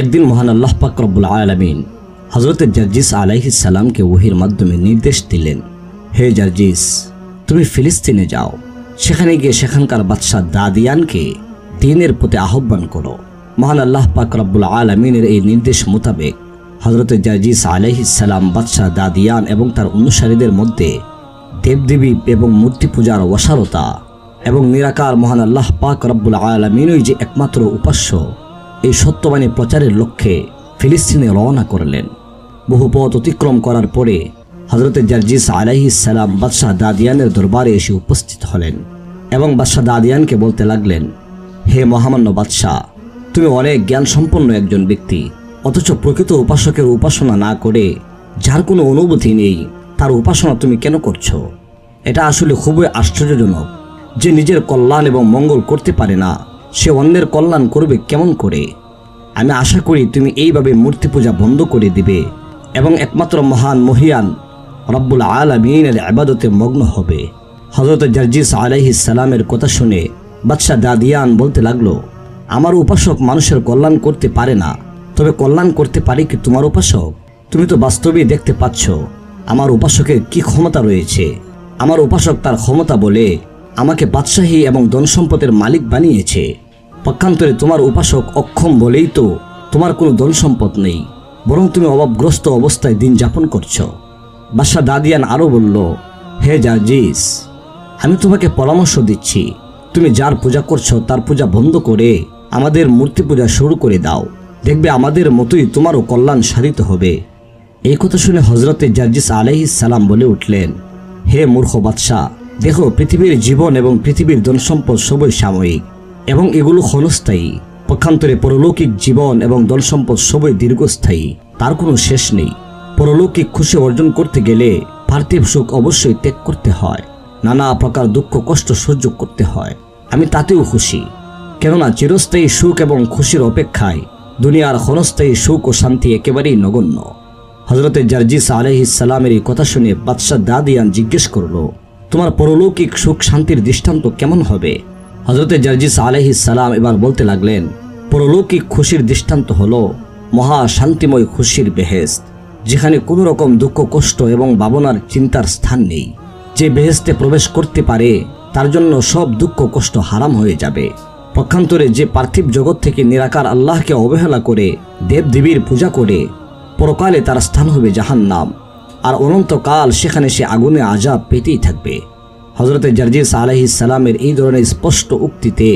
একদিন মহান আল্লাহ পাক রব্বুল আলামিন হযরত জার্জিস আলাইহিস সালামকে ওহীর মাধ্যমে নির্দেশ দিলেন, হে জার্জিস, তুমি ফিলিস্তিনে যাও, সেখানে গিয়ে সেখানকার বাদশাহ দাদিয়ানকে দ্বীনের প্রতি আহ্বান করো। মহান আল্লাহ পাক রব্বুল আলামিনের এই নির্দেশ মোতাবেক হযরত জার্জিস আলাইহিস সালাম বাদশাহ দাদিয়ান এবং তার অনুসারীদের মধ্যে দেবদেবী এবং মূর্তি পূজার অসারতা এবং নিরাকার মহান আল্লাহ পাক রব্বুল আলামিনই যে একমাত্র উপাস্য, এই সত্যবাণী প্রচারের লক্ষ্যে ফিলিস্তিনে রওনা করলেন। বহু পথ অতিক্রম করার পরে হযরত জার্জিস আলাইহিস সালাম বাদশাহ দাদিয়ানের দরবারে এসে উপস্থিত হলেন এবং বাদশাহ দাদিয়ানকে বলতে লাগলেন, হে মহামান্য বাদশাহ, তুমি অনেক জ্ঞান সম্পন্ন একজন ব্যক্তি, অথচ প্রকৃত উপাসকের উপাসনা না করে যার কোনো অনুভূতি নেই তার উপাসনা তুমি কেন করছো? এটা আসলে খুবই আশ্চর্যজনক। যে নিজের কল্যাণ এবং মঙ্গল করতে পারে না, সে অন্যের কল্যাণ করবে কেমন করে? আমি আশা করি তুমি এইভাবে মূর্তি পূজা বন্ধ করে দিবে এবং একমাত্র মহান মহিয়ান রব্বুল আলামিনের ইবাদতে মগ্ন হবে। হযরত জার্জিস আলাইহিস সালামের কথা শুনে বাদশাহ দাদিয়ান বলতে লাগলো, আমার উপাসক মানুষের কল্যাণ করতে পারে না, তবে কল্যাণ করতে পারে কি তোমার উপাসক? তুমি তো বাস্তবেই দেখতে পাচ্ছ আমার উপাসকের কি ক্ষমতা রয়েছে। আমার উপাসক তার ক্ষমতা বলে আমাকে বাদশাহী এবং ধনসম্পদের মালিক বানিয়েছে। পক্ষান্তরে তোমার উপাসক অক্ষম বলেই তো তোমার কোনো ধনসম্পদ নেই, বরং তুমি অভাবগ্রস্ত অবস্থায় দিন যাপন করছো। বাদশাহ দাদিয়ান আরও বলল, হে জার্জিস, আমি তোমাকে পরামর্শ দিচ্ছি, তুমি যার পূজা করছো তার পূজা বন্ধ করে আমাদের মূর্তি পূজা শুরু করে দাও, দেখবে আমাদের মতোই তোমারও কল্যাণ সাধিত হবে। এই কথা শুনে হযরতে জার্জিস আলাইহিস সালাম বলে উঠলেন, হে মূর্খ বাদশাহ, দেখো পৃথিবীর জীবন এবং পৃথিবীর ধনসম্পদ সবই সাময়িক এবং এগুলো ক্ষণস্থায়ী। পক্ষান্তরে পরলৌকিক জীবন এবং ধনসম্পদ সবই দীর্ঘস্থায়ী, তার কোনো শেষ নেই। পরলৌকিক খুশি অর্জন করতে গেলে পার্থিব সুখ অবশ্যই ত্যাগ করতে হয়, নানা প্রকার দুঃখ কষ্ট সহ্য করতে হয়। আমি তাতেও খুশি, কেননা চিরস্থায়ী সুখ এবং খুশির অপেক্ষায় দুনিয়ার ক্ষণস্থায়ী সুখ ও শান্তি একেবারেই নগণ্য। হযরতে জার্জিস আলাইহিস সালামের এই কথা শুনে বাদশাহ দাদিয়ান জিজ্ঞেস করল, তোমার পরলৌকিক সুখ শান্তির দৃষ্টান্ত কেমন হবে? হযরতে জার্জিস আলাইহিস সালাম এবার বলতে লাগলেন, পরলৌকিক খুশির দৃষ্টান্ত হলো মহা শান্তিময় খুশির বেহেশত, যেখানে কোনো রকম দুঃখ কষ্ট এবং ভাবনার চিন্তার স্থান নেই। যে বেহেশতে প্রবেশ করতে পারে তার জন্য সব দুঃখ কষ্ট হারাম হয়ে যাবে। পক্ষান্তরে যে পার্থিব জগৎ থেকে নিরাকার আল্লাহকে অবহেলা করে দেবদেবীর পূজা করে, পরকালে তার স্থান হবে জাহান্নাম, আর অনন্তকাল সেখানে সে আগুনে আযাব পেতেই থাকবে। হযরতে জার্জিস আলাইহিস সালামের এই ধরনের স্পষ্ট উক্তিতে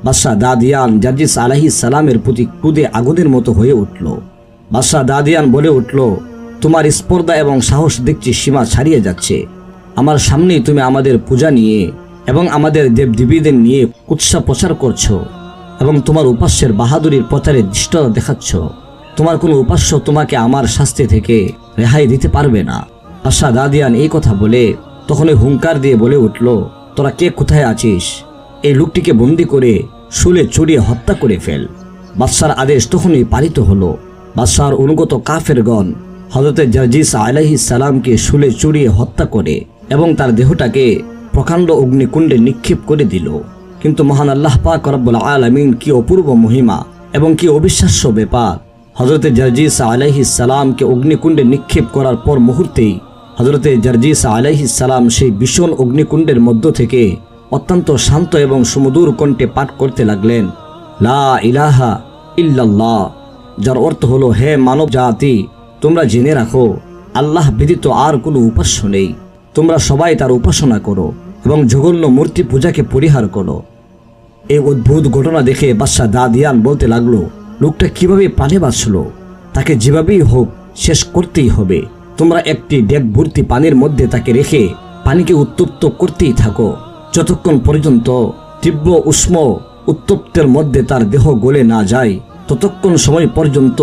বাদশাহ দাদিয়ান জার্জিস আলাইহিস সালামের প্রতি ক্রোধে আগুনের মতো হয়ে উঠল। বাদশাহ দাদিয়ান বলে উঠল, তোমার স্পর্ধা এবং সাহস দেখছি সীমা ছাড়িয়ে যাচ্ছে। আমার সামনেই তুমি আমাদের পূজা নিয়ে এবং আমাদের দেবদেবীদের নিয়ে কুৎসা প্রচার করছো এবং তোমার উপাস্যের বাহাদুরির প্রচারে দৃষ্টতা দেখাচ্ছ। তোমার কোনো উপাস্য তোমাকে আমার শাস্তি থেকে রেহাই দিতে পারবে না। বাদশাহ দাদিয়ান এই কথা বলে তখনই হুঙ্কার দিয়ে বলে উঠল, তোরা কে কোথায় আছিস? এই লোকটিকে বন্দি করে শুলে চড়িয়ে হত্যা করে ফেল। বাদশার আদেশ তখনই পালিত হলো। বাদশার অনুগত কাফেরগণ হযরতে জার্জিস আলাইহিস সালামকে শুলে চড়িয়ে হত্যা করে এবং তার দেহটাকে প্রকাণ্ড অগ্নিকুণ্ডে নিক্ষেপ করে দিল। কিন্তু মহান আল্লাহ পাক রব্বুল আলামিন কি অপূর্ব মহিমা এবং কি অবিশ্বাস্য ব্যাপার! হযরতে জার্জিস আলাইহিস সালামকে অগ্নিকুণ্ডে নিক্ষেপ করার পর মুহূর্তেই হযরতে জার্জিস আলাইহিস সালাম সেই ভীষণ অগ্নিকুণ্ডের মধ্য থেকে অত্যন্ত শান্ত এবং সুমধুর কণ্ঠে পাঠ করতে লাগলেন, লা ইলাহা ইল্লাল্লাহ, যার অর্থ হলো, হে মানব জাতি, তোমরা জেনে রাখো আল্লাহ ব্যতীত আর কোনো উপাস্য নেই। তোমরা সবাই তার উপাসনা করো এবং জঘন্য মূর্তি পূজাকে পরিহার করো। এই অদ্ভুত ঘটনা দেখে বাদশাহ দাদিয়ান বলতে লাগলো, লোকটা কিভাবে প্রাণে বাঁচল? তাকে যেভাবেই হোক শেষ করতেই হবে। তোমরা একটি ডেক ভর্তি পানির মধ্যে তাকে রেখে পানিকে উত্তপ্ত করতেই থাকো, যতক্ষণ পর্যন্ত তীব্র উষ্ণ উত্তপ্তের মধ্যে তার দেহ গলে না যায়, ততক্ষণ সময় পর্যন্ত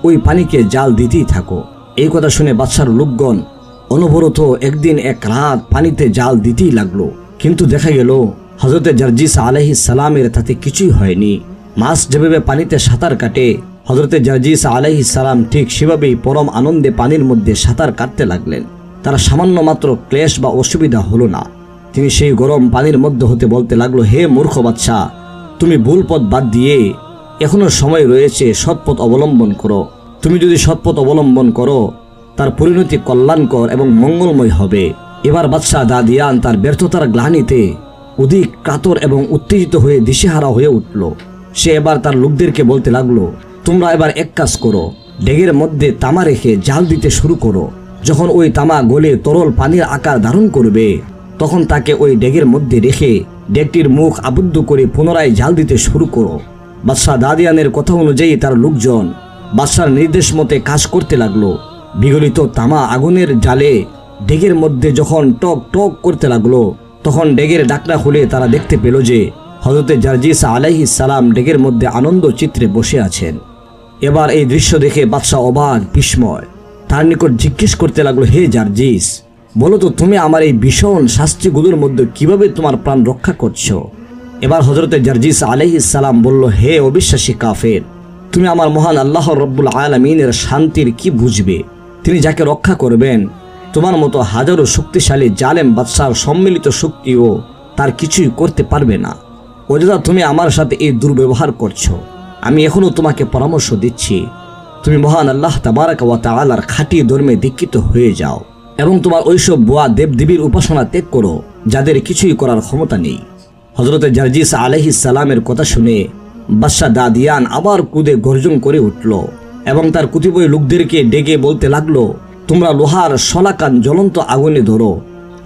ওই পানিকে জাল দিতেই থাকো। এই কথা শুনে বাদশার লোকগণ অনবরত একদিন এক রাত পানিতে জাল দিতেই লাগলো, কিন্তু দেখা গেল হযরতে জার্জিস আলাইহিস সালামের তাতে কিছুই হয়নি। মাছ যেভাবে পানিতে সাঁতার কাটে, হযরতে জার্জিস আলাইহিস সালাম ঠিক সেভাবেই পরম আনন্দে পানির মধ্যে সাঁতার কাটতে লাগলেন। তার সামান্য মাত্র ক্লেশ বা অসুবিধা হলো না। তিনি সেই গরম পানির মধ্যে হতে বলতে লাগলো, হে মূর্খ বাদশা, তুমি ভুল পথ বাদ দিয়ে এখনো সময় রয়েছে, সৎপথ অবলম্বন করো। তুমি যদি সৎপথ অবলম্বন করো তার পরিণতি কল্যাণকর এবং মঙ্গলময় হবে। এবার বাদশাহ দাদিয়ান তার ব্যর্থতার গ্লানিতে অধিক কাতর এবং উত্তেজিত হয়ে দিশেহারা হয়ে উঠল। সে এবার তার লোকদেরকে বলতে লাগলো, তোমরা এবার এক কাজ করো, ডেগের মধ্যে তামা রেখে জাল দিতে শুরু করো। যখন ওই তামা গলে তরল পানির আকার ধারণ করবে তখন তাকে ওই ডেগের মধ্যে রেখে ডেগটির মুখ আবদ্ধ করে পুনরায় জাল দিতে শুরু করো। বাদশাহ দাদিয়ানের কথা অনুযায়ী তার লোকজন বাদশার নির্দেশ মতে কাজ করতে লাগলো। বিগলিত তামা আগুনের জালে ডেগের মধ্যে যখন টক টক করতে লাগলো তখন ডেগের ঢাকনা খুলে তারা দেখতে পেল যে হযরতে জারজিস আলাইহিস সালাম ডেগের মধ্যে আনন্দ চিত্রে বসে আছেন। এবার এই দৃশ্য দেখে বাদশাহ অবাক বিস্ময় তার নিকট জিজ্ঞেস করতে লাগলো, হে জারজিস, বলো তো তুমি আমার এই ভীষণ শাস্তিগুলোর মধ্যে কিভাবে তোমার প্রাণ রক্ষা করছো? এবার হযরতে জারজিস আলাইহিস সালাম বলল, হে অবিশ্বাসী কাফের, তুমি আমার মহান আল্লাহ রব্বুল আলামিনের শান্তির কি বুঝবে? তিনি যাকে রক্ষা করবেন তোমার মতো হাজারো শক্তিশালী জালেম বাদশার সম্মিলিত শক্তিও তার কিছুই করতে পারবে না। অযথা তুমি আমার সাথে এই দুর্ব্যবহার করছো। আমি এখনো তোমাকে পরামর্শ দিচ্ছি, তুমি মহান আল্লাহ তাবারাক ওয়া তাআলার খাঁটি ধর্মে দীক্ষিত হয়ে যাও এবং তোমার ওইসব বুয়া দেবদেবীর উপাসনা ত্যাগ করো যাদের কিছুই করার ক্ষমতা নেই। হযরতে জারজিস আলাইহিস সালামের কথা শুনে বাদশা দাদিয়ান আবার কুদে গর্জন করে উঠল এবং তার কুতিপয় লোকদেরকে ডেকে বলতে লাগলো, তোমরা লোহার শলাকান জ্বলন্ত আগুনে ধরো।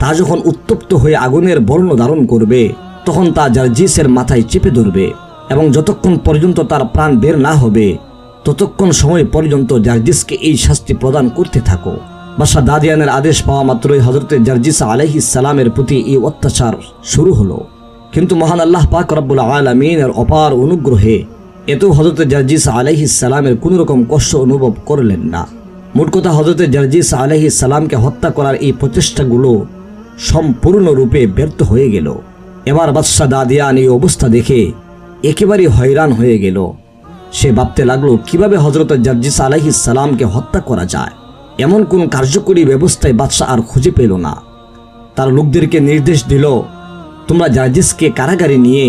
তা যখন উত্তপ্ত হয়ে আগুনের বর্ণ ধারণ করবে তখন তা জারজিসের মাথায় চেপে ধরবে এবং যতক্ষণ পর্যন্ত তার প্রাণ বের না হবে ততক্ষণ সময় পর্যন্ত জারজিসকে এই শাস্তি প্রদান করতে থাকো। বাদশা দাদিয়ানের আদেশ পাওয়া মাত্রই হযরতে জারজিস আলাইহিস সালামের প্রতি এই অত্যাচার শুরু হলো। কিন্তু মহান আল্লাহ পাক রব্বুল আলামিনের অপার অনুগ্রহে এত হযরতে জারজিস আলাইহিস সালামের কোনো রকম কষ্ট অনুভব করলেন না। মোট কথা, হযরতে জারজিস আলাইহিস সালামকে হত্যা করার এই প্রচেষ্টাগুলো সম্পূর্ণরূপে ব্যর্থ হয়ে গেল। এবার বাদশা দাদিয়ান এই অবস্থা দেখে একেবারে হয়রান হয়ে গেল। সে ভাবতে লাগলো কিভাবে হযরতে জারজিস আলাইহিস সালামকে হত্যা করা যায়। এমন কোন কার্যকরী ব্যবস্থায় বাদশা আর খুঁজে পেল না। তার লোকদেরকে নির্দেশ দিল, তোমরা জারজিসকে কারাগারে নিয়ে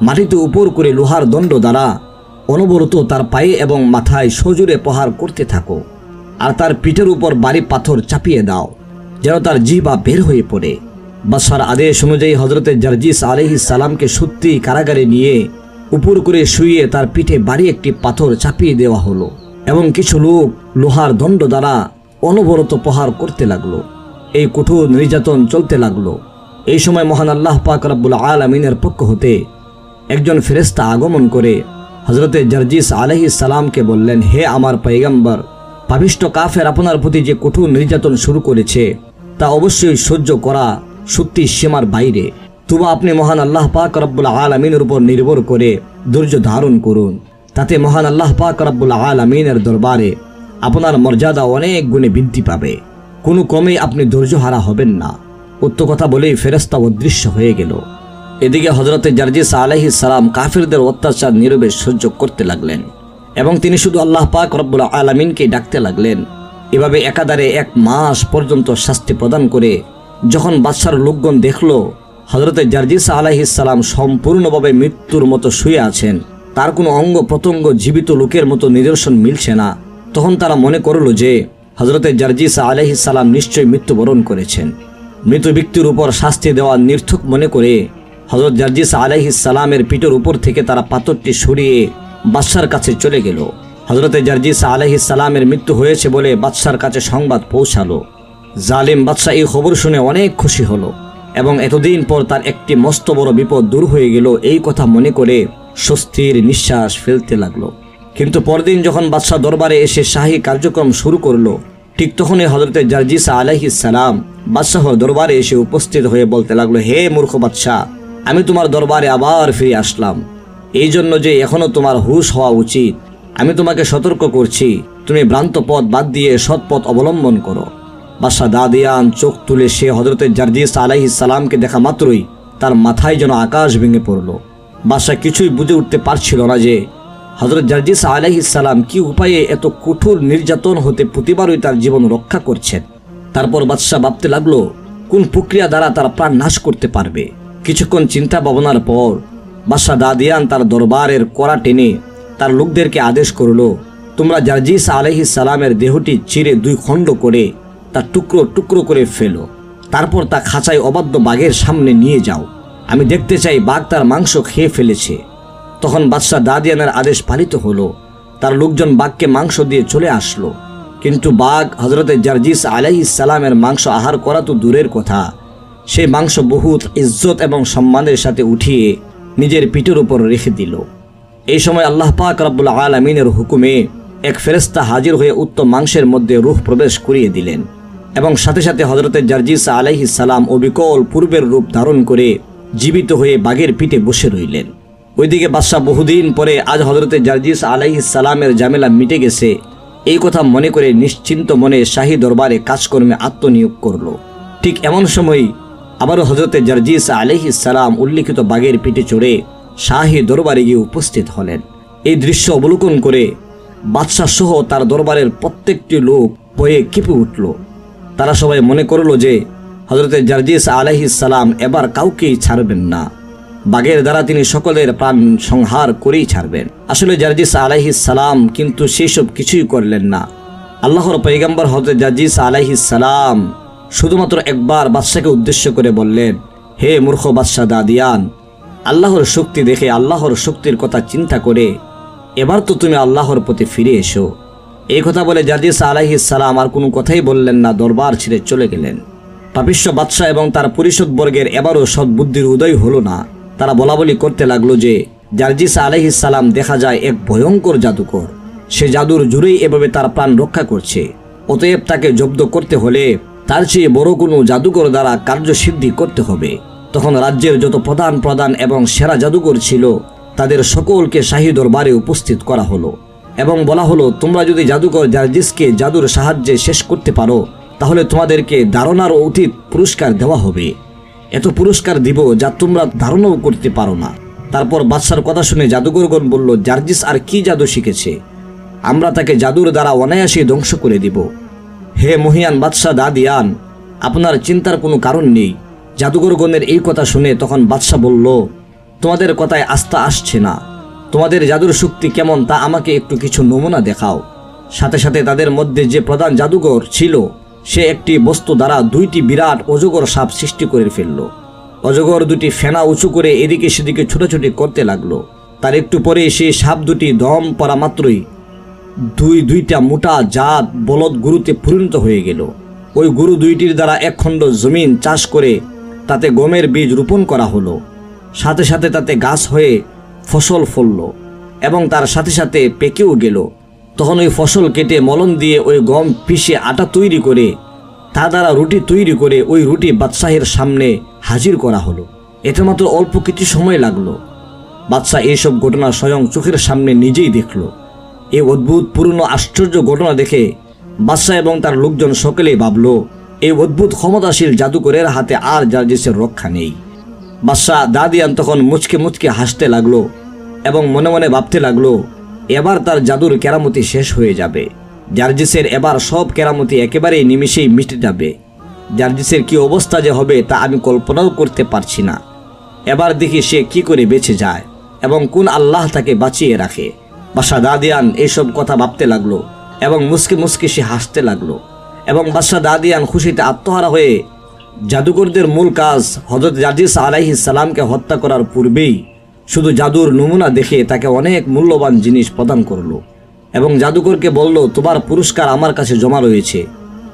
মাটিতে উপর করে লোহার দণ্ড দ্বারা অনবরত তার পায়ে এবং মাথায় সজোরে প্রহার করতে থাকো আর তার পিঠের উপর ভারী পাথর চাপিয়ে দাও যেন তার জিহ্বা বের হয়ে পড়ে। বাদশার আদেশ অনুযায়ী হযরতে জারজিস আলাইহিস সালামকে সত্যি কারাগারে নিয়ে উপর করে শুইয়ে তার পিঠে ভারী একটি পাথর চাপিয়ে দেওয়া হলো এবং কিছু লোক লোহার দণ্ড দ্বারা অনবরত প্রহার করতে লাগলো। এই কঠোর নির্যাতন চলতে লাগলো। এই সময় মহান আল্লাহ পাক রব্বুল আলামিনের পক্ষ হতে একজন ফেরেশতা আগমন করে হযরতে জারজিস আলাইহিস সালামকে বললেন, হে আমার পয়গম্বর, পাপিষ্ঠ কাফের আপনার প্রতি যে কঠোর নির্যাতন শুরু করেছে তা অবশ্যই সহ্য করা সত্যি সীমার বাইরে। তবু আপনি মহান আল্লাহ পাক রব্বুল আলামিনের উপর নির্ভর করে ধৈর্য ধারণ করুন, তাতে মহান আল্লাহ পাক রব্বুল আলামিনের দরবারে আপনার মর্যাদা অনেক গুণে বৃদ্ধি পাবে। কোনো ক্রমেই আপনি ধৈর্যহারা হবেন না। উক্ত কথা বলেই ফেরেশতা অদৃশ্য হয়ে গেল। এদিকে হযরতে জারজিস আলাইহিস সালাম কাফিরদের অত্যাচার নীরবে সহ্য করতে লাগলেন এবং তিনি শুধু আল্লাহ পাক রব্বুল আলামিনকে ডাকতে লাগলেন। এভাবে একাধারে 1 মাস পর্যন্ত শাস্তি প্রদান করে যখন বাদশার লোকগণ দেখল হযরতে জারজিস আলাইহিস সালাম সম্পূর্ণভাবে মৃত্যুর মতো শুয়ে আছেন, তার কোনো অঙ্গ প্রত্যঙ্গ জীবিত লোকের মতো নিদর্শন মিলছে না, তখন তারা মনে করল যে হযরতে জারজিস আলাইহিস সালাম নিশ্চয়ই মৃত্যুবরণ করেছেন। মৃত ব্যক্তির উপর শাস্তি দেওয়া নির্থক মনে করে হযরত জারজিস আলাইহিস সালামের পিঠের উপর থেকে তারা পাথরটি সরিয়ে বাদশার কাছে চলে গেল। হযরতে জারজিস আলাইহিস সালামের মৃত্যু হয়েছে বলে বাদশার কাছে সংবাদ পৌঁছালো। জালিম বাদশা এই খবর শুনে অনেক খুশি হলো এবং এতদিন পর তার একটি মস্ত বড় বিপদ দূর হয়ে গেল এই কথা মনে করে স্বস্তির নিঃশ্বাস ফেলতে লাগলো। কিন্তু পরদিন যখন বাদশা দরবারে এসে শাহী কার্যক্রম শুরু করলো, ঠিক তখনই হযরতে জারজিস আলাইহিস সালাম বাদশাহর দরবারে এসে উপস্থিত হয়ে বলতে লাগলো, হে মূর্খ বাদশাহ, আমি তোমার দরবারে আবার ফিরে আসলাম এই জন্য যে এখনো তোমার হুঁশ হওয়া উচিত। আমি তোমাকে সতর্ক করছি, তুমি ভ্রান্ত পথ বাদ দিয়ে সৎ পথ অবলম্বন করো। বাদশা দাদিয়ান চোখ তুলে সে হযরতে জারজিস আলাইহিস সালামকে দেখা মাত্রই তার মাথায় যেন আকাশ ভেঙে পড়ল। বাদশা কিছুই বুঝে উঠতে পারছিল না যে হযরত জারজিস আলাইহিস সালাম কি উপায়ে এত কঠোর নির্যাতন হতে প্রতিবারই তার জীবন রক্ষা করছেন। তারপর বাদশা ভাবতে লাগলো কোন প্রক্রিয়া দ্বারা তার প্রাণ নাশ করতে পারবে। কিছুক্ষণ চিন্তা ভাবনার পর বাদশা দাদিয়ান তার দরবারের কড়া টেনে তার লোকদেরকে আদেশ করল, তোমরা জার্জিস আলাইহিস সালামের দেহটি চিরে 2 খণ্ড করে তা টুকরো টুকরো করে ফেলো, তারপর তা খাঁচায় অবাধ্য বাঘের সামনে নিয়ে যাও। আমি দেখতে চাই বাঘ তার মাংস খেয়ে ফেলেছে। তখন বাদশাহ দাদিয়ানের আদেশ পালিত হলো। তার লোকজন বাঘকে মাংস দিয়ে চলে আসলো, কিন্তু বাঘ হযরতে জার্জিস আলাইহিস সালামের মাংস আহার করা তো দূরের কথা, সেই মাংস বহুত ইজ্জত এবং সম্মানের সাথে উঠিয়ে নিজের পিঠের উপর রেখে দিল। এই সময় আল্লাহ পাক রব্বুল আলামিনের হুকুমে এক ফেরেশতা হাজির হয়ে উক্ত মাংসের মধ্যে রূহ প্রবেশ করিয়ে দিলেন এবং সাথে সাথে হযরতে জার্জিস আলাইহিস সালাম অবিকল পূর্বের রূপ ধারণ করে জীবিত হয়ে বাঘের পিঠে বসে রইলেন। ওইদিকে বাদশাহ বহুদিন পরে আজ হযরতে জার্জিস আলাইহিস সালামের ঝামেলা মিটে গেছে এই কথা মনে করে নিশ্চিন্ত মনে শাহী দরবারে কাজকর্মে আত্মনিয়োগ করল। ঠিক এমন সময় আবারও হযরতে জার্জিস আলাইহিস সালাম উল্লিখিত বাঘের পিঠে চড়ে শাহী দরবারে গিয়ে উপস্থিত হলেন। এই দৃশ্য অবলোকন করে বাদশাহ সহ তার দরবারের প্রত্যেকটি লোক ভয়ে কেঁপে উঠল। তারা সবাই মনে করল যে হযরতে জার্জিস আলাইহিস সালাম এবার কাউকেই ছাড়বেন না, বাঘের দ্বারা তিনি সকলের প্রাণ সংহার করেই ছাড়বেন। আসলে জার্জিস আলাইহিস সালাম কিন্তু সেই সব কিছুই করলেন না। আল্লাহর পয়গম্বর হযরত জার্জিস আলাইহিস সালাম শুধুমাত্র একবার বাদশাকে উদ্দেশ্য করে বললেন, হে মূর্খ বাদশাহ দাদিয়ান, আল্লাহর শক্তি দেখে আল্লাহর শক্তির কথা চিন্তা করে এবার তো তুমি আল্লাহর প্রতি ফিরে এসো। এই কথা বলে জার্জিস আলাইহিস সালাম আর কোনো কথাই বললেন না, দরবার ছেড়ে চলে গেলেন। পাপিষ্য বাদশাহ এবং তার পরিষদবর্গের এবারও সদ্বুদ্ধির উদয় হলো না। তারা বলাবলি করতে লাগলো যে জার্জিস আলাইহিস সালাম দেখা যায় এক ভয়ঙ্কর জাদুকর, সে জাদুর জোরেই এভাবে তার প্রাণ রক্ষা করছে, অতএব তাকে জব্দ করতে হলে তার চেয়ে বড় কোনো জাদুকর দ্বারা কার্যসিদ্ধি করতে হবে। তখন রাজ্যের যত প্রধান এবং সেরা জাদুকর ছিল তাদের সকলকে শাহী দরবারে উপস্থিত করা হলো এবং বলা হলো, তোমরা যদি জাদুকর জার্জিসকে জাদুর সাহায্যে শেষ করতে পারো তাহলে তোমাদেরকে ধারণার অতীত পুরস্কার দেওয়া হবে। এত পুরস্কার দিব যা তোমরা ধারণাও করতে পারো না। তারপর বাদশার কথা শুনে জাদুকরগণ বলল, জার্জিস আর কি জাদু শিখেছে, আমরা তাকে জাদুর দ্বারা অনায়াসে ধ্বংস করে দিব। হে মহিয়ান বাদশাহ দাদিয়ান, আপনার চিন্তার কোনো কারণ নেই। জাদুকরগণের এই কথা শুনে তখন বাদশাহ বলল, তোমাদের কথায় আস্থা আসছে না, তোমাদের জাদুর শক্তি কেমন তা আমাকে একটু কিছু নমুনা দেখাও। সাথে সাথে তাদের মধ্যে যে প্রধান জাদুকর ছিল সে একটি বস্তু দ্বারা 2টি বিরাট অজগর সাপ সৃষ্টি করে ফেলল। অজগর 2টি ফেনা উঁচু করে এদিকে সেদিকে ছোটাছুটি করতে লাগলো। তার একটু পরে সেই সাপ 2টি দম পড়া মাত্রই দুইটা মোটা জাত বলদ গরুতে পরিণত হয়ে গেল। ওই গরু 2টির দ্বারা এক খণ্ড জমিন চাষ করে তাতে গমের বীজ রোপণ করা হলো। সাথে সাথে তাতে গাছ হয়ে ফসল ফলল এবং তার সাথে সাথে পেকেও গেল। তখন ওই ফসল কেটে মলন দিয়ে ওই গম পিষে আটা তৈরি করে তা দ্বারা রুটি তৈরি করে ওই রুটি বাদশাহের সামনে হাজির করা হলো। এতে মাত্র অল্প কিছু সময় লাগলো। বাদশাহ এইসব ঘটনা স্বয়ং চোখের সামনে নিজেই দেখল। এই অদ্ভুত পুরনো আশ্চর্য ঘটনা দেখে বাদশাহ এবং তার লোকজন সকলেই ভাবল, এই অদ্ভুত ক্ষমতাশীল জাদুকরের হাতে আর জার্জিসের রক্ষা নেই। বাদশাহ দাদিয়ান তখন মুচকে মুচকে হাসতে লাগলো এবং মনে মনে ভাবতে লাগলো, এবার তার জাদুর কেরামতি শেষ হয়ে যাবে। জার্জিসের এবার সব কেরামতি একেবারেই নিমিষেই মিটে যাবে। জার্জিসের কি অবস্থা যে হবে তা আমি কল্পনাও করতে পারছি না। এবার দেখি সে কি করে বেঁচে যায় এবং কোন আল্লাহ তাকে বাঁচিয়ে রাখে। বাদশাহ দাদিয়ান এইসব কথা ভাবতে লাগলো এবং মুচকে মুচকে সে হাসতে লাগলো এবং বাদশাহ দাদিয়ান খুশিতে আত্মহারা হয়ে জাদুকরদের মূল কাজ হযরত জার্জিস আলাইহিস সালামকে হত্যা করার পূর্বেই শুধু জাদুর নমুনা দেখে তাকে অনেক মূল্যবান জিনিস প্রদান করলো এবং জাদুকরকে বলল, তোমার পুরস্কার আমার কাছে জমা রয়েছে,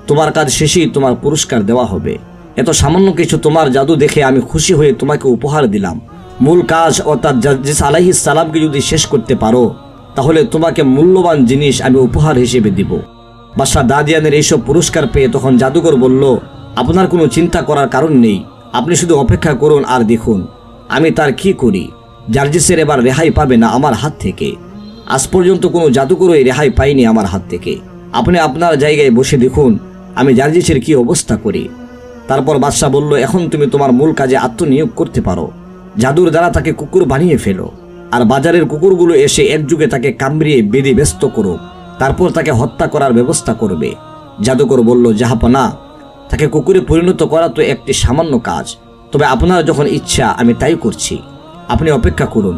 তোমার কাজ শেষেই তোমার পুরস্কার দেওয়া হবে। এত সামান্য কিছু তোমার জাদু দেখে আমি খুশি হয়ে তোমাকে উপহার দিলাম। মূল কাজ অর্থাৎ জার্জিস আলাইহিস সালামকে যদি শেষ করতে পারো তাহলে তোমাকে মূল্যবান জিনিস আমি উপহার হিসেবে দিব। বাদশাহ দাদিয়ানের এইসব পুরস্কার পেয়ে তখন জাদুকর বলল, আপনার কোনো চিন্তা করার কারণ নেই, আপনি শুধু অপেক্ষা করুন আর দেখুন আমি তার কি করি। জার্জিসের এবার রেহাই পাবে না আমার হাত থেকে। আজ পর্যন্ত কোনো জাদুকরই রেহাই পায়নি আমার হাত থেকে। আপনি আপনার জায়গায় বসে দেখুন আমি জার্জিসের কি অবস্থা করি। তারপর বাদশাহ বলল, এখন তুমি তোমার মূল কাজে আত্মনিয়োগ করতে পারো। জাদুর দ্বারা তাকে কুকুর বানিয়ে ফেলো আর বাজারের কুকুরগুলো এসে একযুগে তাকে কামড়িয়ে বেঁধে ব্যস্ত করো, তারপর তাকে হত্যা করার ব্যবস্থা করবে। জাদুকর বলল, জাহাপনা, তাকে কুকুরে পরিণত করা তো একটি সামান্য কাজ, তবে আপনার যখন ইচ্ছা আমি তাই করছি, আপনি অপেক্ষা করুন।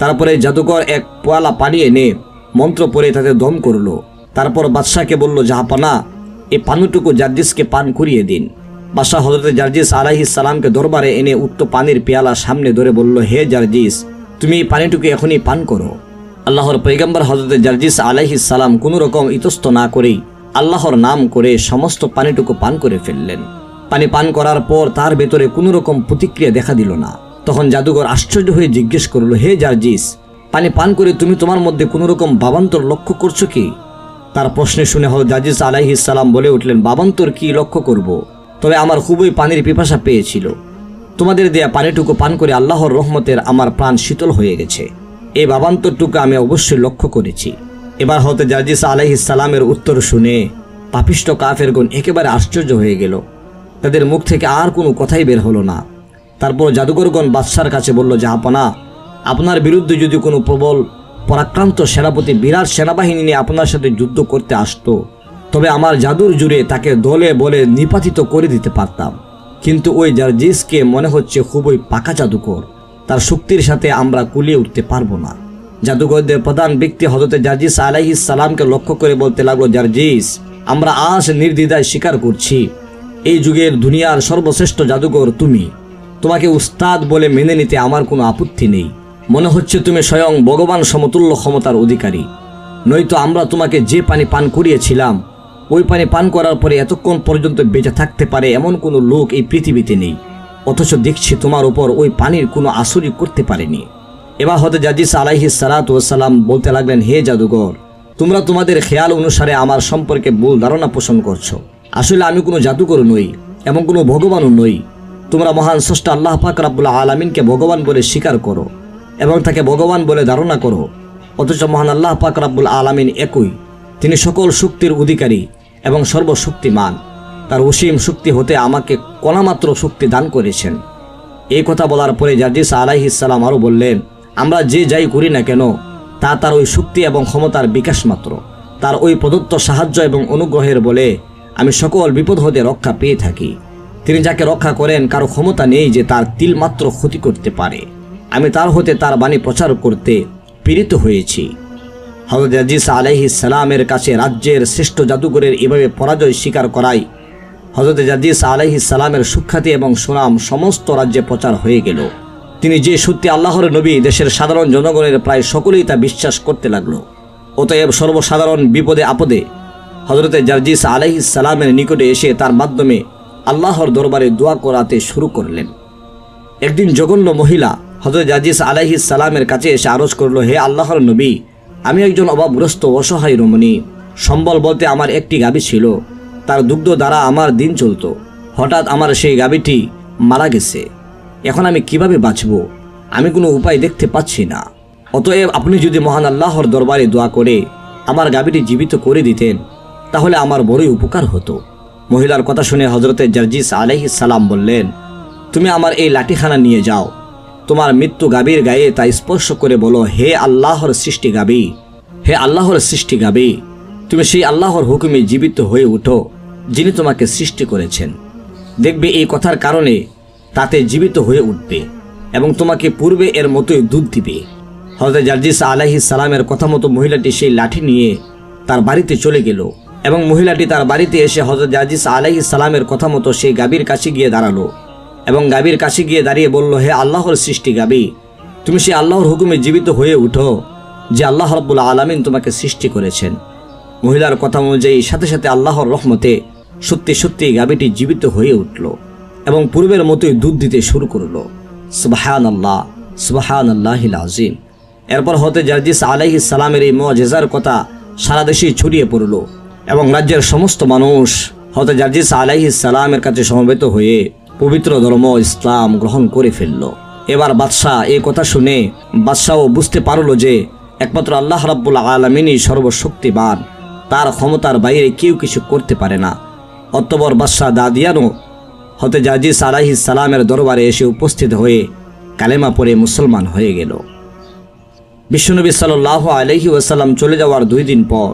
তারপরে জাদুকর এক পোয়ালা পানি এনে মন্ত্র পড়ে তাতে দম করলো। তারপর বাদশাহকে বলল, জাহাপনা, এই পানিটুকু জার্জিসকে পান করিয়ে দিন। বাদশাহ হযরত জার্জিস আলাইহিস সালামকে দরবারে এনে উক্ত পানির পেয়ালা সামনে ধরে বলল, হে জার্জিস, তুমি এই পানিটুকু এখনই পান করো। আল্লাহর পয়গম্বর হযরত জার্জিস আলাইহিস সালাম কোনো রকম ইতস্ত না করেই আল্লাহর নাম করে সমস্ত পানিটুকু পান করে ফেললেন। পানি পান করার পর তার ভেতরে কোনো রকম প্রতিক্রিয়া দেখা দিল না। তখন জাদুকর আশ্চর্য হয়ে জিজ্ঞেস করল, হে জার্জিস, পানি পান করে তুমি তোমার মধ্যে কোনো রকম ভাবান্তর লক্ষ্য করছো কি? তার প্রশ্নে শুনে হযরত জার্জিস আলাইহিস সালাম বলে উঠলেন, ভাবান্তর কি লক্ষ্য করব? তবে আমার খুবই পানির পিপাসা পেয়েছিল। তোমাদের দেয়া পানিটুকু পান করে আল্লাহর রহমতের আমার প্রাণ শীতল হয়ে গেছে। এই ভাবান্তরটুকু আমি অবশ্যই লক্ষ্য করেছি। এবার হযরত জার্জিস আলাইহিস সালামের উত্তর শুনে পাপিষ্ঠ কাফেরগণ একেবারে আশ্চর্য হয়ে গেল। তাদের মুখ থেকে আর কোনো কথাই বের হলো না। তারপর জাদুকরগণ বাদশার কাছে বলল, জাহাপনা, আপনার বিরুদ্ধে যদি কোনো প্রবল পরাক্রান্ত সেনাপতি বিরাট সেনাবাহিনী নিয়ে আপনার সাথে যুদ্ধ করতে আসতো, তবে আমার জাদুর জুড়ে তাকে দলে বলে নিপাতিত করে দিতে পারতাম। কিন্তু ওই জার্জিসকে মনে হচ্ছে খুবই পাকা জাদুকর, তার শক্তির সাথে আমরা কুলিয়ে উঠতে পারবো না। জাদুকরদের প্রধান ব্যক্তি হযরত জার্জিস আলাইহিস সালামকে লক্ষ্য করে বলতে লাগলো, জার্জিস, আমরা আজ নির্দ্বিধায় স্বীকার করছি, এই যুগের দুনিয়ার সর্বশ্রেষ্ঠ জাদুকর তুমি। তোমাকে উস্তাদ বলে মেনে নিতে আমার কোনো আপত্তি নেই। মনে হচ্ছে তুমি স্বয়ং ভগবান সমতুল্য ক্ষমতার অধিকারী। নয়তো আমরা তোমাকে যে পানি পান করিয়েছিলাম, ওই পানি পান করার পরে এতক্ষণ পর্যন্ত বেঁচে থাকতে পারে এমন কোনো লোক এই পৃথিবীতে নেই। অথচ দেখছি তোমার উপর ওই পানির কোনো আসরই করতে পারেনি। এবার হযরত জার্জিস আলাইহিস সালাতু ওয়াস সালাম বলতে লাগলেন, হে জাদুকর, তোমরা তোমাদের খেয়াল অনুসারে আমার সম্পর্কে ভুল ধারণা পোষণ করছো। আসলে আমি কোনো জাদুকর নই এবং কোনো ভগবানও নই। তোমরা মহান স্রষ্টা আল্লাহ পাক রব্বুল আলামিনকে ভগবান বলে স্বীকার করো এবং তাকে ভগবান বলে ধারণা করো, অথচ মহান আল্লাহ পাক রব্বুল আলামিন একই। তিনি সকল শক্তির অধিকারী এবং সর্বশক্তিমান। তার অসীম শক্তি হতে আমাকে কণামাত্র শক্তি দান করেছেন। এই কথা বলার পরে জার্জিস আলাইহিস সালাম আরও বললেন, আমরা যে যাই করি না কেন তা তার ওই শক্তি এবং ক্ষমতার বিকাশ মাত্র। তার ওই প্রদত্ত সাহায্য এবং অনুগ্রহের বলে আমি সকল বিপদ হতে রক্ষা পেয়ে থাকি। তিনি যাকে রক্ষা করেন কারো ক্ষমতা নেই যে তার তিলমাত্র ক্ষতি করতে পারে। আমি তার হতে তার বাণী প্রচার করতে প্রেরিত হয়েছি। হযরত জার্জিস আলাইহিস সালামের কাছে রাজ্যের শ্রেষ্ঠ জাদুকরের এভাবে পরাজয় স্বীকার করাই হযরত জার্জিস আলাইহিস সালামের সুখ্যাতি এবং সুনাম সমস্ত রাজ্যে প্রচার হয়ে গেল। তিনি যে সত্যি আল্লাহর নবী, দেশের সাধারণ জনগণের প্রায় সকলেই তা বিশ্বাস করতে লাগলো। অতএব সর্বসাধারণ বিপদে আপদে হযরত জার্জিস আলাইহিস সালামের নিকটে এসে তার মাধ্যমে আল্লাহর দরবারে দোয়া করাতে শুরু করলেন। একদিন জঘন্য মহিলা হযরত জার্জিস আলাইহিস সালামের কাছে এসে আরজ করল, হে আল্লাহর নবী, আমি একজন অভাবগ্রস্ত অসহায় রমণী। সম্বল বলতে আমার একটি গাভী ছিল, তার দুগ্ধ দ্বারা আমার দিন চলত। হঠাৎ আমার সেই গাভীটি মারা গেছে। এখন আমি কিভাবে বাঁচব? আমি কোনো উপায় দেখতে পাচ্ছি না। অতএব আপনি যদি মহান আল্লাহর দরবারে দোয়া করে আমার গাভীটি জীবিত করে দিতেন তাহলে আমার বড়ই উপকার হতো। মহিলার কথা শুনে হযরত জার্জিস আলাইহিস সালাম বললেন, তুমি আমার এই লাঠিখানা নিয়ে যাও, তোমার মৃত্যু গাভীর গায়ে তা স্পর্শ করে বলো, হে আল্লাহর সৃষ্টি গাভী, হে আল্লাহর সৃষ্টি গাভী, তুমি সেই আল্লাহর হুকুমে জীবিত হয়ে উঠো যিনি তোমাকে সৃষ্টি করেছেন। দেখবে এই কথার কারণে তাতে জীবিত হয়ে উঠবে এবং তোমাকে পূর্বে এর মতোই দুধ দিবে। হযরত জার্জিস আলাইহিস সালামের কথা মতো মহিলাটি সেই লাঠি নিয়ে তার বাড়িতে চলে গেল এবং মহিলাটি তার বাড়িতে এসে হযরত জার্জিস আলাইহিস সালামের কথা মতো সেই গাভীর কাছে গিয়ে দাঁড়ালো এবং গাভীর কাছে গিয়ে দাঁড়িয়ে বলল, হে আল্লাহর সৃষ্টি গাভী, তুমি সেই আল্লাহর হুকুমে জীবিত হয়ে উঠো যে আল্লাহ রাব্বুল আলামিন তোমাকে সৃষ্টি করেছেন। মহিলার কথা অনুযায়ী সাথে সাথে আল্লাহর রহমতে সত্যি সত্যি গাভীটি জীবিত হয়ে উঠল এবং পূর্বের মতোই দুধ দিতে শুরু করলো। সুবহানাল্লাহ, সুবহানাল্লাহিল আযীম। এরপর হযরত জার্জিস আলাইহিস সালামের এই মুআজিজার কথা সারা দেশে ছড়িয়ে পড়ল এবং রাজ্যের সমস্ত মানুষ হযরত জার্জিস আলাইহিস সালামের কাছে সমবেত হয়ে পবিত্র ধর্ম ইসলাম গ্রহণ করে ফেলল। এবার বাদশাহ এই কথা শুনে বাদশাহও বুঝতে পারল যে একমাত্র আল্লাহ রাব্বুল আলামিনই সর্বশক্তিমান, তার ক্ষমতার বাইরে কেউ কিছু করতে পারে না। অতঃপর বাদশাহ দাদিয়ানো হযরত জার্জিস আলাইহিস সালামের দরবারে এসে উপস্থিত হয়ে কালেমা পড়ে মুসলমান হয়ে গেল। বিশ্বনবী সাল্লাল্লাহু আলাইহি ওয়াসাল্লাম চলে যাওয়ার 2 দিন পর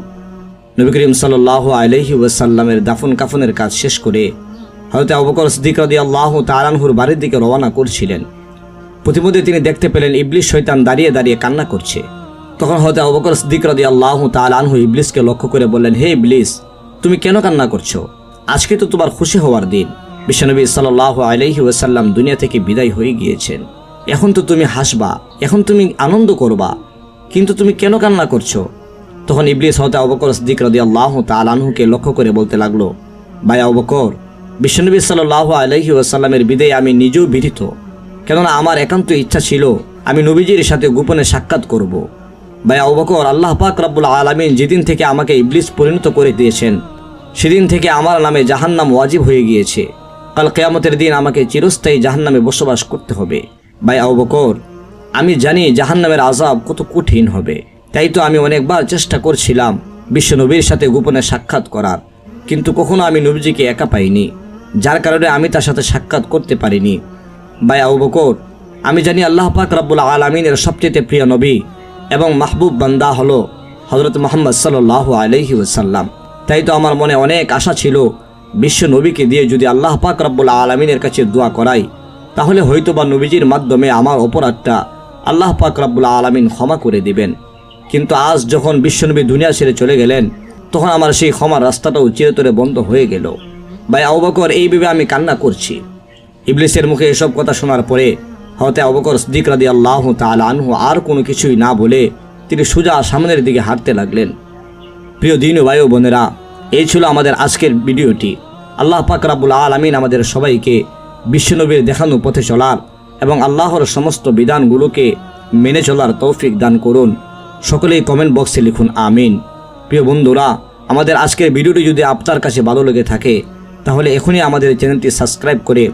নবী করিম সাল্লাল্লাহু আলাইহি ওয়াসাল্লামের দাফন কাফনের কাজ শেষ করে হযরত আবু বকর সিদ্দিক রাদিয়াল্লাহু তাআলা আনহুর বাড়ির দিকে রওনা করছিলেন। প্রতিমধ্যে তিনি দেখতে পেলেন ইবলিস শয়তান দাঁড়িয়ে দাঁড়িয়ে কান্না করছে। তখন হযরত আবু বকর সিদ্দিক রাদিয়াল্লাহু তাআলা আনহু ইবলিসকে লক্ষ্য করে বললেন, হে ইবলিস, তুমি কেন কান্না করছো? আজকে তো তোমার খুশি হওয়ার দিন। বিশ্বনবী সাল্লাল্লাহু আলাইহি ওয়াসাল্লাম দুনিয়া থেকে বিদায় হয়ে গিয়েছেন। এখন তো তুমি হাসবা, এখন তুমি আনন্দ করবা, কিন্তু তুমি কেন কান্না করছো? তখন ইবলিস হযরত আবু বকর সিদ্দিক রাদিয়াল্লাহু তাআলা আনহুকে লক্ষ্য করে বলতে লাগলো, ভাই আবু বকর, বিশ্বনবী সাল্লাল্লাহু আলাইহি ওয়াসাল্লামের বিদায়ে আমি নিজেও ব্যথিত। কেননা আমার একান্ত ইচ্ছা ছিল আমি নবীজির সাথে গোপনে সাক্ষাৎ করব। ভাই আবু বকর, আল্লাহ পাক রব্বুল আলামিন যেদিন থেকে আমাকে ইবলিস পরিণত করে দিয়েছেন, সেদিন থেকে আমার নামে জাহান্নাম ওয়াজিব হয়ে গিয়েছে। কাল কিয়ামতের দিন আমাকে চিরস্থায়ী জাহান্নামে বসবাস করতে হবে। ভাই আবু বকর, আমি জানি জাহান্নামের আযাব কত কঠিন হবে, তাই তো আমি অনেকবার চেষ্টা করছিলাম বিশ্ব নবীর সাথে গোপনে সাক্ষাৎ করার, কিন্তু কখনো আমি নবীজিকে একা পাইনি, যার কারণে আমি তার সাথে সাক্ষাৎ করতে পারিনি। ভাই আবু বকর, আমি জানি আল্লাহ পাক রব্বুল আলামিনের সবচেয়ে প্রিয় নবী এবং মাহবুব বান্দা হলো হযরত মুহাম্মদ সাল্লাল্লাহু আলাইহি ওয়াসাল্লাম। তাই তো আমার মনে অনেক আশা ছিল বিশ্ব নবীকে দিয়ে যদি আল্লাহ পাক রব্বুল আলামিনের কাছে দোয়া করাই, তাহলে হয়তোবা নবীজির মাধ্যমে আমার অপরাধটা আল্লাহ পাক রব্বুল আলামিন ক্ষমা করে দিবেন। কিন্তু আজ যখন বিশ্বনবী দুনিয়া ছেড়ে চলে গেলেন, তখন আমার সেই ক্ষমার রাস্তাটাও চিরতরে বন্ধ হয়ে গেল। ভাই আবু বকর, এইভাবে আমি কান্না করছি। ইবলিসের মুখে এসব কথা শোনার পরে হযরত আবু বকর সিদ্দিক রাদিয়াল্লাহু তাআলা আনহু আর কোনো কিছুই না বলে তিনি সোজা সামনের দিকে হাঁটতে লাগলেন। প্রিয় দিন ও ভাই ও বোনেরা, এই ছিল আমাদের আজকের ভিডিওটি। আল্লাহ পাক রব্বুল আলামিন আমাদের সবাইকে বিশ্বনবীর দেখানো পথে চলার এবং আল্লাহর সমস্ত বিধানগুলোকে মেনে চলার তৌফিক দান করুন। সকলেই কমেন্ট বক্সে লিখুন আমিন। প্রিয় বন্ধুরা, আমাদের আজকের ভিডিওটি যদি আপনার কাছে ভালো লেগে থাকে, তাহলে এখনই আমাদের চ্যানেলটি সাবস্ক্রাইব করে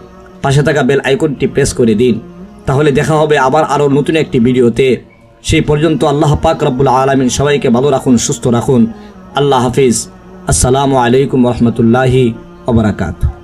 পাশে থাকা বেল আইকনটি প্রেস করে দিন। তাহলে দেখা হবে আবার আরও নতুন একটি ভিডিওতে। সেই পর্যন্ত আল্লাহ পাক রব্বুল আলামিন সবাইকে ভালো রাখুন, সুস্থ রাখুন। আল্লাহ হাফিজ। আসসালামু আলাইকুম ওয়া রাহমাতুল্লাহি ওয়া বারাকাতুহু।